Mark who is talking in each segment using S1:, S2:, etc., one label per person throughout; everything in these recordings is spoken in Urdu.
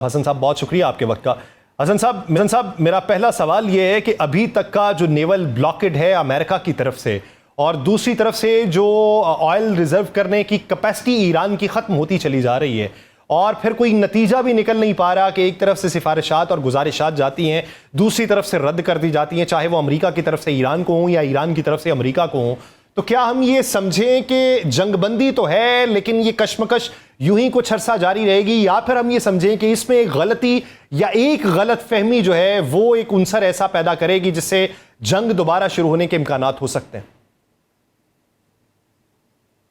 S1: حسن صاحب بہت شکریہ آپ کے وقت کا. حسن صاحب میرا پہلا سوال یہ ہے کہ ابھی تک کا جو نیول بلاکڈ ہے امریکہ کی طرف سے اور دوسری طرف سے جو آئل ریزرو کرنے کی کیپیسٹی ایران کی ختم ہوتی چلی جا رہی ہے اور پھر کوئی نتیجہ بھی نکل نہیں پا رہا کہ ایک طرف سے سفارشات اور گزارشات جاتی ہیں دوسری طرف سے رد کر دی جاتی ہیں، چاہے وہ امریکہ کی طرف سے ایران کو ہوں یا ایران کی طرف سے امریکہ کو ہوں، تو کیا ہم یہ سمجھیں کہ جنگ بندی تو ہے لیکن یہ کشمکش یوں ہی کچھ عرصہ جاری رہے گی، یا پھر ہم یہ سمجھیں کہ اس میں ایک غلطی یا ایک غلط فہمی جو ہے وہ ایک عنصر ایسا پیدا کرے گی جس سے جنگ دوبارہ شروع ہونے کے امکانات ہو سکتے ہیں؟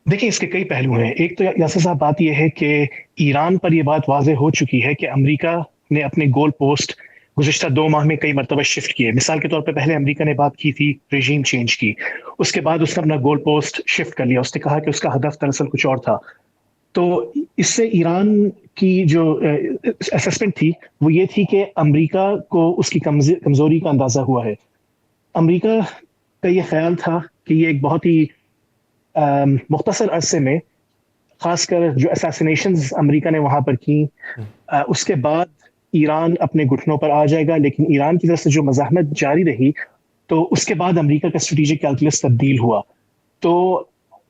S2: دیکھیں اس کے کئی پہلو ہیں. ایک تو یاسر صاحب بات یہ ہے کہ ایران پر یہ بات واضح ہو چکی ہے کہ امریکہ نے اپنے گول پوسٹ گزشتہ 2 ماہ میں کئی مرتبہ شفٹ کیے. مثال کے طور پہ پہلے امریکہ نے بات کی تھی ریجیم چینج کی، اس کے بعد اس نے اپنا گول پوسٹ شفٹ کر لیا. اس نے کہا کہ اس کا ہدف دراصل کچھ اور تھا. تو اس سے ایران کی جو اسسمنٹ تھی وہ یہ تھی کہ امریکہ کو اس کی کمزوری کا اندازہ ہوا ہے. امریکہ کا یہ خیال تھا کہ یہ ایک بہت ہی مختصر عرصے میں، خاص کر جو اساسینیشنز امریکہ نے وہاں پر کی، اس کے بعد ایران اپنے گھٹنوں پر آ جائے گا. لیکن ایران کی طرف سے جو مزاحمت جاری رہی تو اس کے بعد امریکہ کا اسٹریٹجک کیلکولس تبدیل ہوا. تو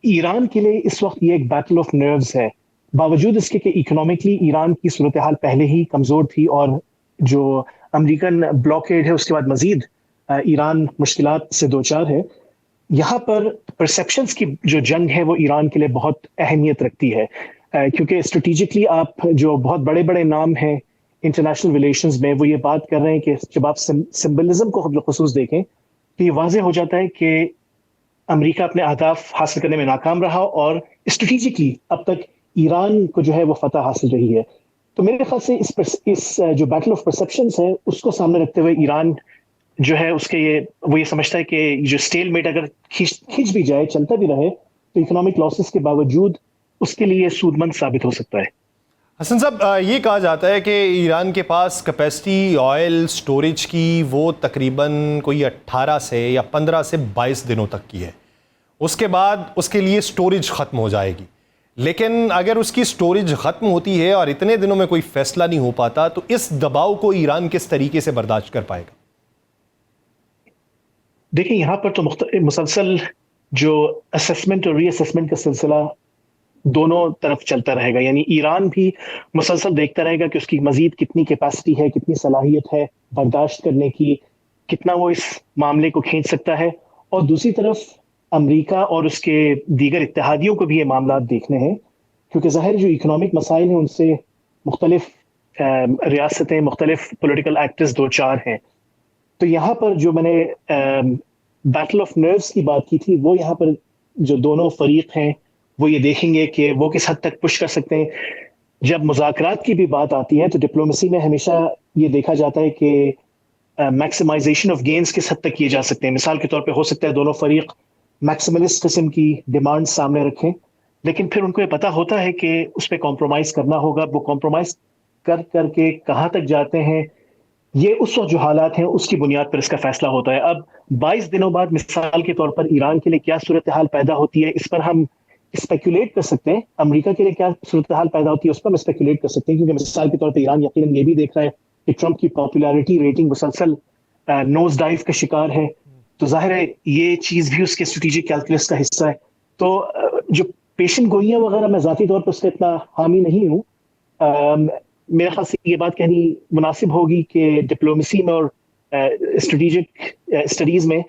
S2: ایران کے لیے اس وقت یہ ایک بیٹل آف نروز ہے، باوجود اس کے کہ اکنامکلی ایران کی صورتحال پہلے ہی کمزور تھی اور جو امریکن بلاکیڈ ہے اس کے بعد مزید ایران مشکلات سے دوچار ہے. یہاں پر پرسیپشنز کی جو جنگ ہے وہ ایران کے لیے بہت اہمیت رکھتی ہے، کیونکہ اسٹریٹجکلی آپ جو بہت بڑے بڑے نام ہیں انٹرنیشنل ریلیشنز میں وہ یہ بات کر رہے ہیں کہ جب آپ سمبلزم کو خصوص دیکھیں تو یہ واضح ہو جاتا ہے کہ امریکہ اپنے اہداف حاصل کرنے میں ناکام رہا اور اسٹریٹجکلی اب تک ایران کو جو ہے وہ فتح حاصل رہی ہے. تو میرے خیال سے اس جو بیٹل آف پرسیپشنز ہے اس کو سامنے رکھتے ہوئے ایران جو ہے اس کے وہ یہ سمجھتا ہے کہ جو اسٹیل میٹ اگر کھینچ بھی جائے، چلتا بھی رہے، تو اکنامک لاسز کے باوجود اس کے لیے سود مند ثابت ہو سکتا ہے.
S1: حسن صاحب یہ کہا جاتا ہے کہ ایران کے پاس کیپیسٹی آئل سٹوریج کی وہ تقریباً کوئی 18 سے یا 15 سے 22 دنوں تک کی ہے، اس کے بعد اس کے لیے سٹوریج ختم ہو جائے گی. لیکن اگر اس کی سٹوریج ختم ہوتی ہے اور اتنے دنوں میں کوئی فیصلہ نہیں ہو پاتا تو اس دباؤ کو ایران کس طریقے سے برداشت کر پائے گا؟
S2: دیکھیں یہاں پر تو مسلسل جو اسسمنٹ اور ری اسسمنٹ کا سلسلہ دونوں طرف چلتا رہے گا. یعنی ایران بھی مسلسل دیکھتا رہے گا کہ اس کی مزید کتنی کیپیسٹی ہے، کتنی صلاحیت ہے برداشت کرنے کی، کتنا وہ اس معاملے کو کھینچ سکتا ہے. اور دوسری طرف امریکہ اور اس کے دیگر اتحادیوں کو بھی یہ معاملات دیکھنے ہیں، کیونکہ ظاہر جو اکنامک مسائل ہیں ان سے مختلف ریاستیں، مختلف پولیٹیکل ایکٹرز دو چار ہیں. تو یہاں پر جو میں نے بیٹل آف نروز کی بات کی تھی، وہ یہاں پر جو دونوں فریق ہیں وہ یہ دیکھیں گے کہ وہ کس حد تک پش کر سکتے ہیں. جب مذاکرات کی بھی بات آتی ہے تو ڈپلومیسی میں ہمیشہ یہ دیکھا جاتا ہے کہ میکسیمائزیشن آف گینز کس حد تک کیے جا سکتے ہیں. مثال کے طور پہ ہو سکتا ہے دونوں فریق میکسیملسٹ قسم کی ڈیمانڈ سامنے رکھیں، لیکن پھر ان کو یہ پتہ ہوتا ہے کہ اس پہ کمپرومائز کرنا ہوگا. وہ کمپرومائز کر کے کہاں تک جاتے ہیں، یہ اس وقت جو حالات ہیں اس کی بنیاد پر اس کا فیصلہ ہوتا ہے. اب 22 دنوں بعد مثال کے طور پر ایران کے لیے کیا صورتحال پیدا ہوتی ہے اس پر ہم اسپیکولیٹ کر سکتے ہیں. امریکہ کے لیے کیا صورتحال پیدا ہوتی ہے اس پر ہم اسپیکولیٹ کر سکتے ہیں، کیونکہ مثال کے طور پر ایران یقیناً یہ بھی دیکھ رہا ہے کہ ٹرمپ کی پاپولیرٹی ریٹنگ مسلسل نوز ڈائیو کا شکار ہے. تو ظاہر ہے یہ چیز بھی اس کے اسٹریٹجک کیلکولس کا حصہ ہے. تو جو پیشن گوئیاں وغیرہ میں ذاتی طور پر اس کا اتنا حامی نہیں ہوں. میرے خیال سے یہ بات کہنی مناسب ہوگی کہ ڈپلومیسی میں اور اسٹریٹجک اسٹڈیز میں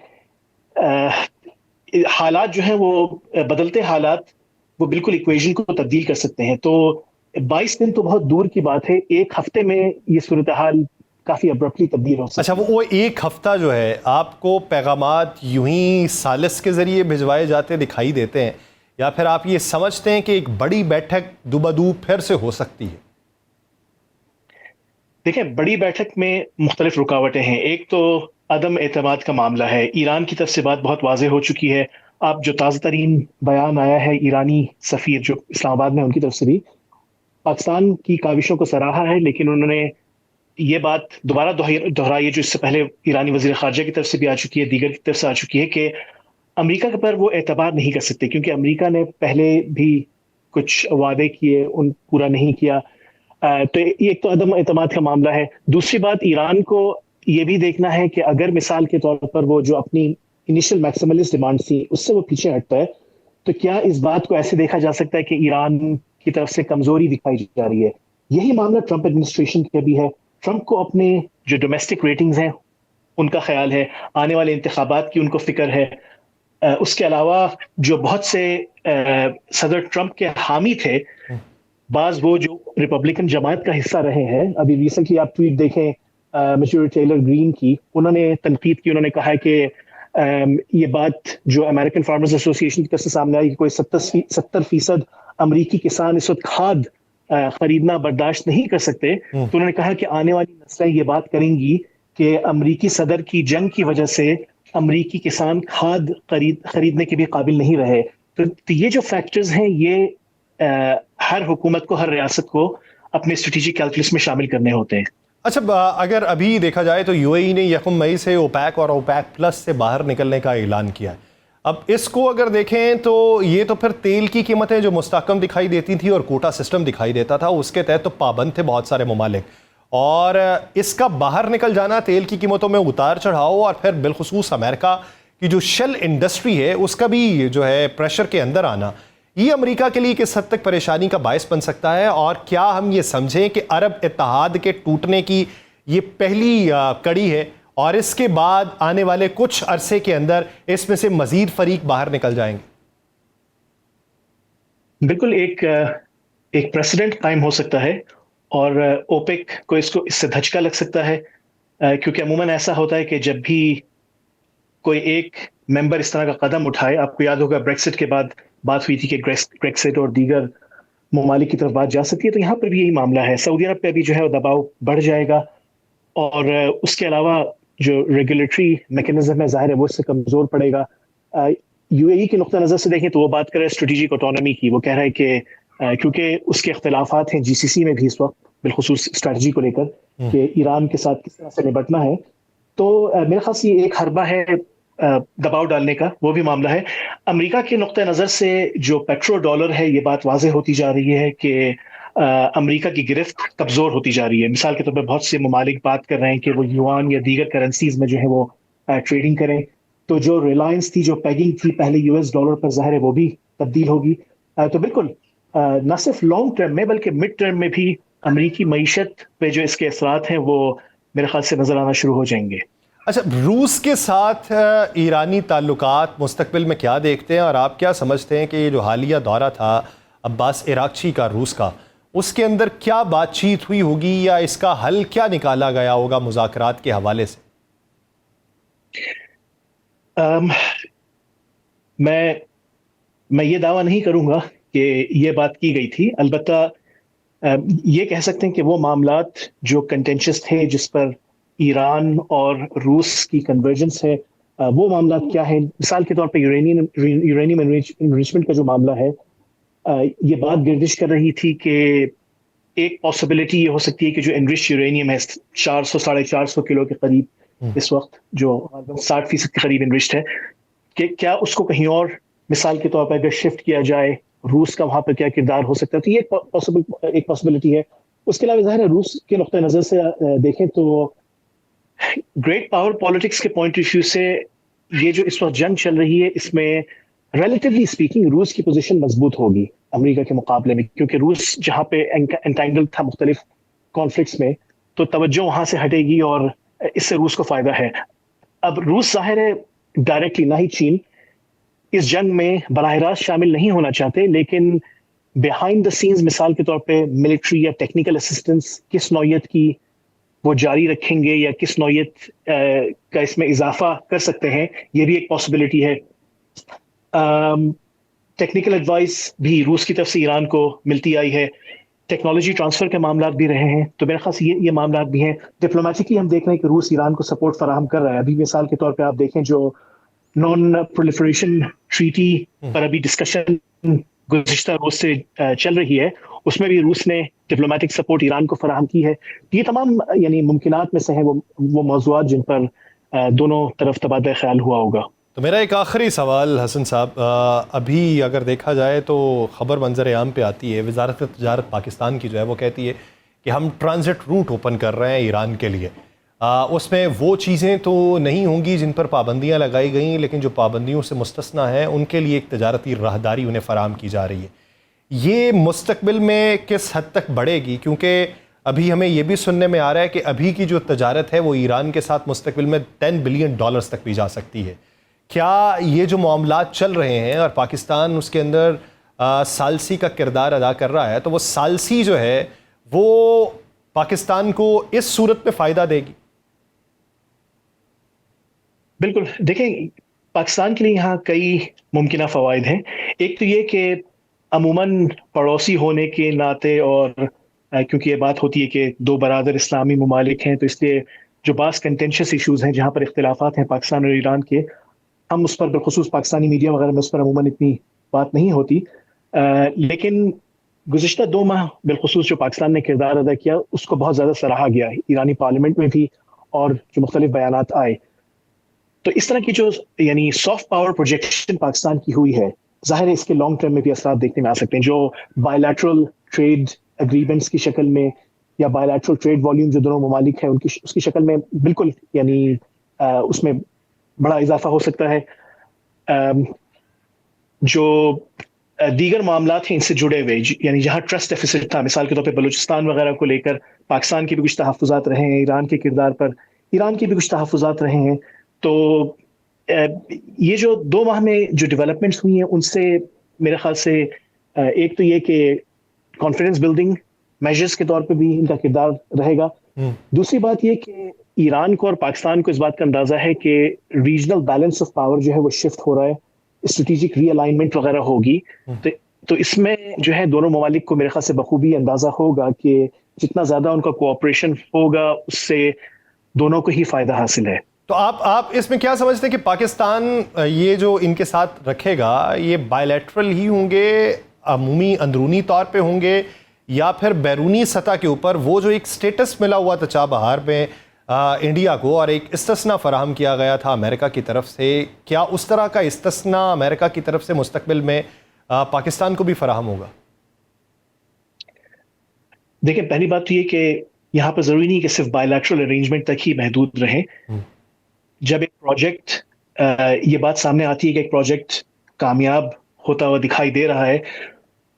S2: حالات جو ہیں وہ بدلتے حالات وہ بالکل ایکویژن کو تبدیل کر سکتے ہیں. تو 22 دن تو بہت دور کی بات ہے، ایک ہفتے میں یہ صورتحال کافی ابرپٹلی تبدیل ہو سکتی ہے.
S1: اچھا، وہ ایک ہفتہ جو ہے آپ کو پیغامات یوں ہی سالس کے ذریعے بھجوائے جاتے دکھائی دیتے ہیں، یا پھر آپ یہ سمجھتے ہیں کہ ایک بڑی بیٹھک دوبدو پھر سے ہو سکتی ہے؟
S2: دیکھیں بڑی بیٹھک میں مختلف رکاوٹیں ہیں. ایک تو عدم اعتماد کا معاملہ ہے. ایران کی طرف سے بات بہت واضح ہو چکی ہے. اب جو تازہ ترین بیان آیا ہے ایرانی سفیر جو اسلام آباد میں، ان کی طرف سے بھی پاکستان کی کاوشوں کو سراہا ہے، لیکن انہوں نے یہ بات دوبارہ دہرائی ہے جو اس سے پہلے ایرانی وزیر خارجہ کی طرف سے بھی آ چکی ہے، دیگر کی طرف سے آ چکی ہے، کہ امریکہ پر وہ اعتبار نہیں کر سکتے، کیونکہ امریکہ نے پہلے بھی کچھ وعدے کیے، ان پورا نہیں کیا. تو یہ ایک تو عدم اعتماد کا معاملہ ہے. دوسری بات، ایران کو یہ بھی دیکھنا ہے کہ اگر مثال کے طور پر وہ جو اپنی انیشل میکسیملسٹ ڈیمانڈ تھی اس سے وہ پیچھے ہٹتا ہے تو کیا اس بات کو ایسے دیکھا جا سکتا ہے کہ ایران کی طرف سے کمزوری دکھائی جا رہی ہے. یہی معاملہ ٹرمپ ایڈمنسٹریشن کا بھی ہے. ٹرمپ کو اپنے جو ڈومیسٹک ریٹنگز ہیں ان کا خیال ہے، آنے والے انتخابات کی ان کو فکر ہے. اس کے علاوہ جو بہت سے صدر ٹرمپ کے حامی تھے، بعض وہ جو ریپبلکن جماعت کا حصہ رہے ہیں، ابھی ریسنٹلی آپ ٹویٹ دیکھیں میچور ٹیلر گرین کی، انہوں نے تنقید کی. انہوں نے کہا کہ یہ بات جو امریکن فارمرز ایسوسی ایشن کی طرف سے سامنے آئی کہ کوئی 70% امریکی کسان اس وقت کھاد خریدنا برداشت نہیں کر سکتے، تو انہوں نے کہا کہ آنے والی نسلیں یہ بات کریں گی کہ امریکی صدر کی جنگ کی وجہ سے امریکی کسان کھاد خریدنے کے بھی قابل نہیں رہے. تو یہ جو فیکٹرز ہیں یہ ہر حکومت کو، ہر ریاست کو اپنے اسٹریٹجک کیلکولس میں شامل کرنے ہوتے ہیں.
S1: اچھا، اگر ابھی دیکھا جائے تو یو اے ای نے 1 مئی سے اوپیک اور اوپیک پلس سے باہر نکلنے کا اعلان کیا ہے. اب اس کو اگر دیکھیں تو یہ تو پھر تیل کی قیمتیں جو مستحکم دکھائی دیتی تھی اور کوٹا سسٹم دکھائی دیتا تھا اس کے تحت تو پابند تھے بہت سارے ممالک، اور اس کا باہر نکل جانا، تیل کی قیمتوں میں اتار چڑھاؤ، اور پھر بالخصوص امریکہ کی جو شل انڈسٹری ہے اس کا بھی جو ہے پریشر کے اندر آنا، یہ امریکہ کے لیے کس حد تک پریشانی کا باعث بن سکتا ہے؟ اور کیا ہم یہ سمجھیں کہ عرب اتحاد کے ٹوٹنے کی یہ پہلی کڑی ہے اور اس کے بعد آنے والے کچھ عرصے کے اندر اس میں سے مزید فریق باہر نکل جائیں گے؟
S2: بالکل ایک پریسیڈنٹ قائم ہو سکتا ہے، اور اوپیک کو اس سے دھچکا لگ سکتا ہے، کیونکہ عموماً ایسا ہوتا ہے کہ جب بھی کوئی ایک ممبر اس طرح کا قدم اٹھائے، آپ کو یاد ہوگا بریکسٹ کے بعد بات ہوئی تھی کہ بریکسٹ اور دیگر ممالک کی طرف بات جا سکتی ہے، تو یہاں پر بھی یہی معاملہ ہے. سعودی عرب پہ بھی جو ہے وہ دباؤ بڑھ جائے گا، اور اس کے علاوہ جو ریگولیٹری میکینزم ہے ظاہر ہے وہ اس سے کمزور پڑے گا. یو اے ای کے نقطہ نظر سے دیکھیں تو وہ بات کر رہے ہیں اسٹریٹجک آٹونومی کی. وہ کہہ رہے ہیں کہ کیونکہ اس کے اختلافات ہیں جی سی سی میں بھی اس وقت، بالخصوص اسٹریٹجی کو لے کر کہ ایران کے ساتھ کس طرح سے نپٹنا ہے، تو میرے خیال سے یہ ایک حربہ ہے دباؤ ڈالنے کا، وہ بھی معاملہ ہے. امریکہ کے نقطہ نظر سے جو پیٹرو ڈالر ہے، یہ بات واضح ہوتی جا رہی ہے کہ امریکہ کی گرفت کمزور ہوتی جا رہی ہے. مثال کے طور پہ بہت سے ممالک بات کر رہے ہیں کہ وہ یوان یا دیگر کرنسیز میں جو ہے وہ ٹریڈنگ کریں. تو جو ریلائنس تھی، جو پیگنگ تھی پہلے یو ایس ڈالر پر، ظاہر ہے وہ بھی تبدیل ہوگی. تو بالکل نہ صرف لانگ ٹرم میں بلکہ مڈ ٹرم میں بھی امریکی معیشت پہ جو اس کے اثرات ہیں وہ میرے خیال سے نظر آنا شروع ہو جائیں گے.
S1: اچھا، روس کے ساتھ ایرانی تعلقات مستقبل میں کیا دیکھتے ہیں، اور آپ کیا سمجھتے ہیں کہ یہ جو حالیہ دورہ تھا عباس عراقچی کا روس کا، اس کے اندر کیا بات چیت ہوئی ہوگی یا اس کا حل کیا نکالا گیا ہوگا مذاکرات کے حوالے سے؟
S2: میں یہ دعویٰ نہیں کروں گا کہ یہ بات کی گئی تھی. البتہ یہ کہہ سکتے ہیں کہ وہ معاملات جو کنٹینشس تھے، جس پر ایران اور روس کی کنورجنس ہے، وہ معاملات کیا ہیں. مثال کے طور پہ یورینیم انریچمنٹ کا جو معاملہ ہے، یہ بات گردش کر رہی تھی کہ ایک پاسبلٹی یہ ہو سکتی ہے کہ جو انریچ یورینیم ہے 400-450 کلو کے قریب اس وقت، جو 60% کے قریب انریچڈ ہے، کہ کیا اس کو کہیں اور مثال کے طور پر اگر شفٹ کیا جائے، روس کا وہاں پر کیا کردار ہو سکتا ہے. تو یہ ایک پاسبلٹی ہے. اس کے علاوہ ظاہر ہے روس کے نقطہ نظر سے دیکھیں تو گریٹ پاور پالیٹکس کے پوائنٹ آف ویو سے یہ جو اس وقت جنگ چل رہی ہے، اس میں ریلیٹیولی اسپیکنگ روس کی پوزیشن مضبوط ہوگی امریکہ کے مقابلے میں، کیونکہ روس جہاں پہ انٹینگل تھا مختلف کانفلکٹس میں، تو توجہ وہاں سے ہٹے گی اور اس سے روس کو فائدہ ہے. اب روس ظاہر ہے ڈائریکٹلی، نہ ہی چین، اس جنگ میں براہ راست شامل نہیں ہونا چاہتے، لیکن بیہائنڈ دا سینز مثال کے طور پہ ملٹری یا ٹیکنیکل اسسٹنس کس نوعیت کی وہ جاری رکھیں گے یا کس نوعیت کا اس میں اضافہ کر سکتے ہیں، یہ بھی ایک پاسبلٹی ہے. ٹیکنیکل ایڈوائس بھی روس کی طرف سے ایران کو ملتی آئی ہے، ٹیکنالوجی ٹرانسفر کے معاملات بھی رہے ہیں، تو میرے خیال سے یہ معاملات بھی ہیں. ڈپلومیٹکلی ہم دیکھ رہے ہیں کہ روس ایران کو سپورٹ فراہم کر رہا ہے. ابھی مثال کے طور پہ آپ دیکھیں جو نان پرولیفریشن ٹریٹی پر ابھی ڈسکشن گزشتہ روز سے چل رہی ہے، اس میں بھی روس نے ڈپلومیٹک سپورٹ ایران کو فراہم کی ہے. یہ تمام یعنی ممکنات میں سے ہیں وہ موضوعات جن پر دونوں طرف تبادلہ خیال ہوا ہوگا.
S1: تو میرا ایک آخری سوال حسن صاحب، ابھی اگر دیکھا جائے تو خبر منظر عام پہ آتی ہے، وزارت تجارت پاکستان کی جو ہے وہ کہتی ہے کہ ہم ٹرانزٹ روٹ اوپن کر رہے ہیں ایران کے لیے، اس میں وہ چیزیں تو نہیں ہوں گی جن پر پابندیاں لگائی گئیں، لیکن جو پابندیوں سے مستثنا ہیں ان کے لیے ایک تجارتی راہداری انہیں فراہم کی جا رہی ہے. یہ مستقبل میں کس حد تک بڑھے گی؟ کیونکہ ابھی ہمیں یہ بھی سننے میں آ رہا ہے کہ ابھی کی جو تجارت ہے وہ ایران کے ساتھ مستقبل میں $10 بلین تک بھی جا سکتی ہے. کیا یہ جو معاملات چل رہے ہیں اور پاکستان اس کے اندر ثالثی کا کردار ادا کر رہا ہے، تو وہ ثالثی جو ہے وہ پاکستان کو اس صورت میں فائدہ دے گی؟
S2: بالکل. دیکھیں، پاکستان کے لیے یہاں کئی ممکنہ فوائد ہیں. ایک تو یہ کہ عموماً پڑوسی ہونے کے ناطے اور کیونکہ یہ بات ہوتی ہے کہ دو برادر اسلامی ممالک ہیں، تو اس لیے جو بعض کنٹینشس ایشوز ہیں جہاں پر اختلافات ہیں پاکستان اور ایران کے، ہم اس پر بالخصوص پاکستانی میڈیا وغیرہ میں اس پر عموماً اتنی بات نہیں ہوتی. لیکن گزشتہ 2 ماہ بالخصوص جو پاکستان نے کردار ادا کیا اس کو بہت زیادہ سراہا گیا ایرانی پارلیمنٹ میں بھی، اور جو مختلف بیانات آئے. تو اس طرح کی جو یعنی سافٹ پاور پروجیکشن پاکستان کی ہوئی ہے، ظاہر ہے اس کے لانگ ٹرم میں بھی اثرات دیکھنے میں آ سکتے ہیں، جو بائیلیٹرل ٹریڈ اگریمنٹس کی شکل میں یا بائیلیٹرل ٹریڈ والیوم جو دونوں ممالک ہیں اس کی شکل میں بالکل یعنی اس میں بڑا اضافہ ہو سکتا ہے. جو دیگر معاملات ہیں ان سے جڑے ہوئے، یعنی جہاں ٹرسٹ ڈیفیسٹ تھا، مثال کے طور پہ بلوچستان وغیرہ کو لے کر پاکستان کے بھی کچھ تحفظات رہے ہیں، ایران کے کردار پر ایران کے بھی کچھ تحفظات رہے ہیں. تو یہ جو 2 ماہ میں جو ڈیولپمنٹس ہوئی ہیں ان سے میرے خیال سے ایک تو یہ کہ کانفیڈنس بلڈنگ میجرز کے طور پہ بھی ان کا کردار رہے گا. دوسری بات یہ کہ ایران کو اور پاکستان کو اس بات کا اندازہ ہے کہ ریجنل بیلنس آف پاور جو ہے وہ شفٹ ہو رہا ہے، اسٹریٹجک ری الائنمنٹ وغیرہ ہوگی. تو اس میں جو ہے دونوں ممالک کو میرے خیال سے بخوبی اندازہ ہوگا کہ جتنا زیادہ ان کا کوآپریشن ہوگا اس سے دونوں کو ہی فائدہ حاصل ہے.
S1: تو آپ اس میں کیا سمجھتے ہیں کہ پاکستان یہ جو ان کے ساتھ رکھے گا یہ بائیلیٹرل ہی ہوں گے، عمومی اندرونی طور پہ ہوں گے، یا پھر بیرونی سطح کے اوپر وہ جو ایک سٹیٹس ملا ہوا تھا چابہار بہار میں انڈیا کو اور ایک استثناء فراہم کیا گیا تھا امریکہ کی طرف سے، کیا اس طرح کا استثناء امریکہ کی طرف سے مستقبل میں پاکستان کو بھی فراہم ہوگا؟
S2: دیکھیں، پہلی بات تو یہ کہ یہاں پر ضروری نہیں کہ صرف بائیلیٹرل ارینجمنٹ تک ہی محدود رہیں. جب ایک پروجیکٹ یہ بات سامنے آتی ہے کہ ایک پروجیکٹ کامیاب ہوتا ہوا دکھائی دے رہا ہے،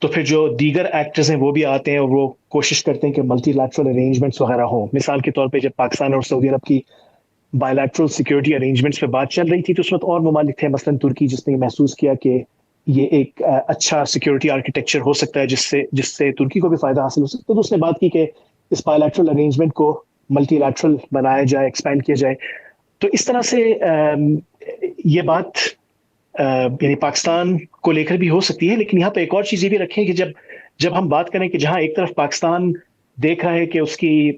S2: تو پھر جو دیگر ایکٹرز ہیں وہ بھی آتے ہیں اور وہ کوشش کرتے ہیں کہ ملٹی لیٹرل ارینجمنٹس وغیرہ ہوں. مثال کے طور پہ جب پاکستان اور سعودی عرب کی بائی لیٹرل سیکورٹی ارینجمنٹس پہ بات چل رہی تھی تو اس وقت اور ممالک تھے، مثلاً ترکی، جس نے محسوس کیا کہ یہ ایک اچھا سیکورٹی آرکیٹیکچر ہو سکتا ہے جس سے ترکی کو بھی فائدہ حاصل ہو سکتا ہے. تو اس نے بات کی کہ اس بائی لیٹرل ارینجمنٹ کو ملٹی لیٹرل بنایا جائے، ایکسپینڈ کیا جائے. تو اس طرح سے یہ بات یعنی پاکستان کو لے کر بھی ہو سکتی ہے. لیکن یہاں پہ ایک اور چیز یہ بھی رکھیں کہ جب ہم بات کریں کہ جہاں ایک طرف پاکستان دیکھ رہا ہے کہ اس کی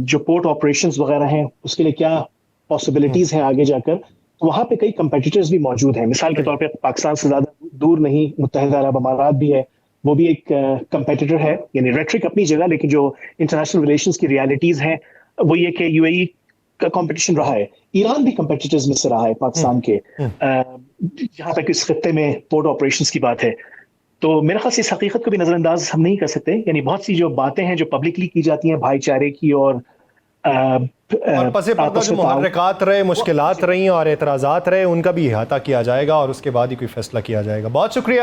S2: جو پورٹ آپریشنز وغیرہ ہیں اس کے لیے کیا پاسبلٹیز ہیں آگے جا کر، وہاں پہ کئی کمپیٹیٹرز بھی موجود ہیں. مثال کے طور پہ پاکستان سے زیادہ دور نہیں متحدہ عرب امارات بھی ہے، وہ بھی ایک کمپیٹیٹر ہے. یعنی ریٹرک اپنی جگہ، لیکن جو انٹرنیشنل ریلیشنز کی ریالٹیز ہیں وہ یہ کہ یو اے ای کا کمپٹیشن رہا ہے. ایران بھی کمپیٹیٹرز میں سے رہا ہے پاکستان کے، جہاں تک اس خطے میں پورٹ آپریشنز کی بات ہے. تو میرے خیال سے اس حقیقت کو بھی نظر انداز ہم نہیں کر سکتے. یعنی بہت سی جو باتیں ہیں جو پبلکلی کی جاتی ہیں بھائی چارے کی اور
S1: پس پردہ جو محرکات رہے، مشکلات رہی اور اعتراضات رہے، ان کا بھی احاطہ کیا جائے گا اور اس کے بعد ہی کوئی فیصلہ کیا جائے گا. بہت شکریہ